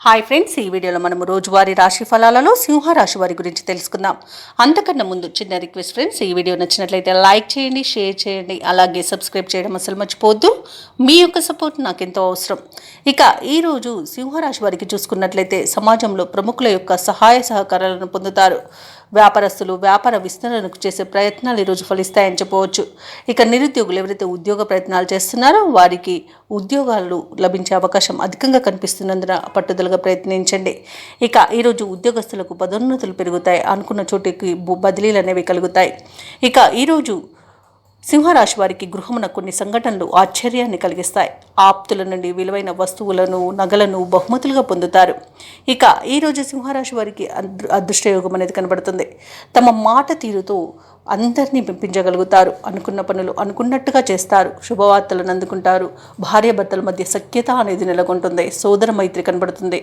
Hi friends, ఈ వీడియోలో మనము రోజువారీ రాశి ఫలాలలో సింహరాశి వారి గురించి తెలుసుకుందాం. అంతకన్నా ముందు చిన్న రిక్వెస్ట్ ఫ్రెండ్స్, ఈ వీడియో నచ్చినట్లయితే లైక్ చేయండి, షేర్ చేయండి, అలాగే సబ్స్క్రైబ్ చేయడం అసలు మర్చిపోవద్దు. మీ యొక్క సపోర్ట్ నాకు ఎంతో అవసరం. ఇక ఈరోజు సింహరాశి వారికి చూసుకున్నట్లయితే సమాజంలో ప్రముఖుల యొక్క సహాయ సహకారాలను పొందుతారు. వ్యాపారస్తులు వ్యాపార విస్తరణకు చేసే ప్రయత్నాలు ఈరోజు ఫలిస్తాయని చెప్పవచ్చు. ఇక నిరుద్యోగులు ఎవరైతే ఉద్యోగ ప్రయత్నాలు చేస్తున్నారో వారికి ఉద్యోగాలు లభించే అవకాశం అధికంగా కనిపిస్తున్నందున పట్టుదలగా ప్రయత్నించండి. ఇక ఈరోజు ఉద్యోగస్తులకు పదోన్నతులు పెరుగుతాయి, అనుకున్న చోటికి బదిలీలు అనేవి కలుగుతాయి. ఇక ఈరోజు సింహరాశి వారికి గృహమున కొన్ని సంఘటనలు ఆశ్చర్యాన్ని కలిగిస్తాయి. ఆప్తుల నుండి విలువైన వస్తువులను, నగలను బహుమతులుగా పొందుతారు. ఇక ఈరోజు సింహరాశి వారికి అదృష్టయోగం అనేది కనబడుతుంది. తమ మాట తీరుతో అందరినీ మెప్పించగలుగుతారు. అనుకున్న పనులు అనుకున్నట్టుగా చేస్తారు. శుభవార్తలను అందుకుంటారు. భార్యాభర్తల మధ్య సఖ్యత అనేది నెలకొంటుంది. సోదర మైత్రి కనబడుతుంది.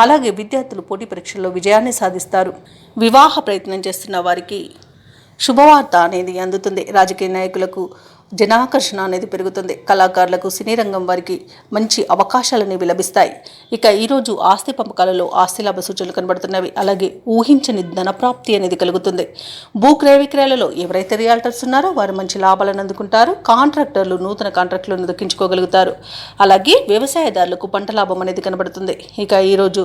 అలాగే విద్యార్థులు పోటీ పరీక్షల్లో విజయాన్ని సాధిస్తారు. వివాహ ప్రయత్నం చేస్తున్న వారికి శుభవార్త అనేది అందుతుంది. రాజకీయ నాయకులకు జనాకర్షణ అనేది పెరుగుతుంది. కళాకారులకు, సినీ రంగం వారికి మంచి అవకాశాలు అనేవి లభిస్తాయి. ఇక ఈరోజు ఆస్తి పంపకాలలో ఆస్తి లాభ సూచనలు కనబడుతున్నవి. అలాగే ఊహించని ధనప్రాప్తి అనేది కలుగుతుంది. భూక్రయ విక్రయాలలో ఎవరైతే రియాల్టర్స్ ఉన్నారో వారు మంచి లాభాలను అందుకుంటారు. కాంట్రాక్టర్లు నూతన కాంట్రాక్టులను దక్కించుకోగలుగుతారు. అలాగే వ్యవసాయదారులకు పంట లాభం అనేది కనబడుతుంది. ఇక ఈరోజు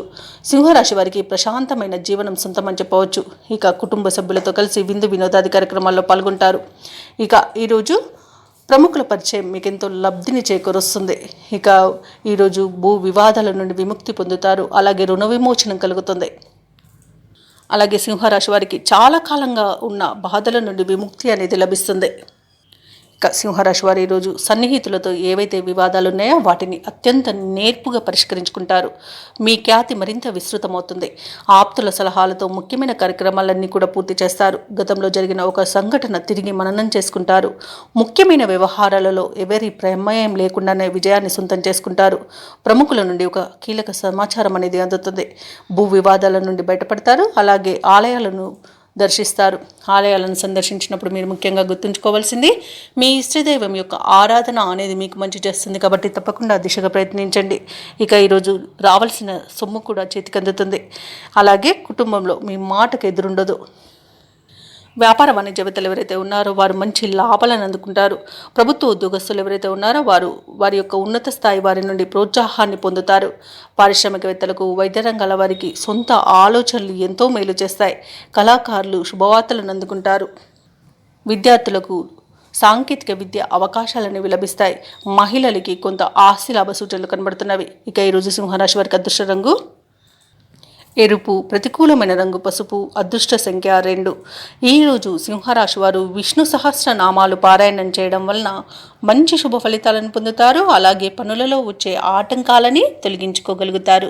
సింహరాశి వారికి ప్రశాంతమైన జీవనం సొంతమని చెప్పవచ్చు. ఇక కుటుంబ సభ్యులతో కలిసి విందు వినోదాది కార్యక్రమాల్లో పాల్గొంటారు. ఇక ఈరోజు ప్రముఖుల పరిచయం మీకు ఎంతో లబ్ధిని చేకూరుస్తుంది. ఇక ఈరోజు భూ వివాదాల నుండి విముక్తి పొందుతారు. అలాగే రుణ విమోచనం కలుగుతుంది. అలాగే సింహరాశి వారికి చాలా కాలంగా ఉన్న బాధల నుండి విముక్తి అనేది లభిస్తుంది. ఇక సింహరాశి వారు ఈరోజు సన్నిహితులతో ఏవైతే వివాదాలు ఉన్నాయో వాటిని అత్యంత నేర్పుగా పరిష్కరించుకుంటారు. మీ ఖ్యాతి మరింత విస్తృతమవుతుంది. ఆప్తుల సలహాలతో ముఖ్యమైన కార్యక్రమాలన్నీ కూడా పూర్తి చేస్తారు. గతంలో జరిగిన ఒక సంఘటన తిరిగి మననం చేసుకుంటారు. ముఖ్యమైన వ్యవహారాలలో ఎవరి ప్రమేయం లేకుండానే విజయాన్ని సొంతం చేసుకుంటారు. ప్రముఖుల నుండి ఒక కీలక సమాచారం అనేది అందుతుంది. భూ వివాదాల నుండి బయటపడతారు. అలాగే ఆలయాలను దర్శిస్తారు. ఆలయాలను సందర్శించినప్పుడు మీరు ముఖ్యంగా గుర్తుంచుకోవాల్సింది మీ ఇష్టదైవం యొక్క ఆరాధన అనేది మీకు మంచి చేస్తుంది. కాబట్టి తప్పకుండా దిశగా ప్రయత్నించండి. ఇక ఈరోజు రావాల్సిన సొమ్ము కూడా చేతికి అందుతుంది. అలాగే కుటుంబంలో మీ మాటకు ఎదురుండదు. వ్యాపార వాణిజ్యవేత్తలు ఎవరైతే ఉన్నారో వారు మంచి లాభాలను అందుకుంటారు. ప్రభుత్వ ఉద్యోగస్తులు ఎవరైతే ఉన్నారో వారి యొక్క ఉన్నత స్థాయి వారి నుండి ప్రోత్సాహాన్ని పొందుతారు. పారిశ్రామికవేత్తలకు, వైద్య రంగాల వారికి సొంత ఆలోచనలు ఎంతో మేలు చేస్తాయి. కళాకారులు శుభవార్తలను అందుకుంటారు. విద్యార్థులకు సాంకేతిక విద్య అవకాశాలను లభిస్తాయి. మహిళలకి కొంత ఆస్తి లాభ సూచనలు కనబడుతున్నవి. ఇక ఈరోజు సింహరాశి వారికి అదృష్ట రంగు ఎరుపు, ప్రతికూలమైన రంగు పసుపు, అదృష్ట సంఖ్య 2. ఈరోజు సింహరాశి వారు విష్ణు సహస్రనామాలు పారాయణం చేయడం వలన మంచి శుభ ఫలితాలను పొందుతారు. అలాగే పనులలో వచ్చే ఆటంకాలని తొలగించుకోగలుగుతారు.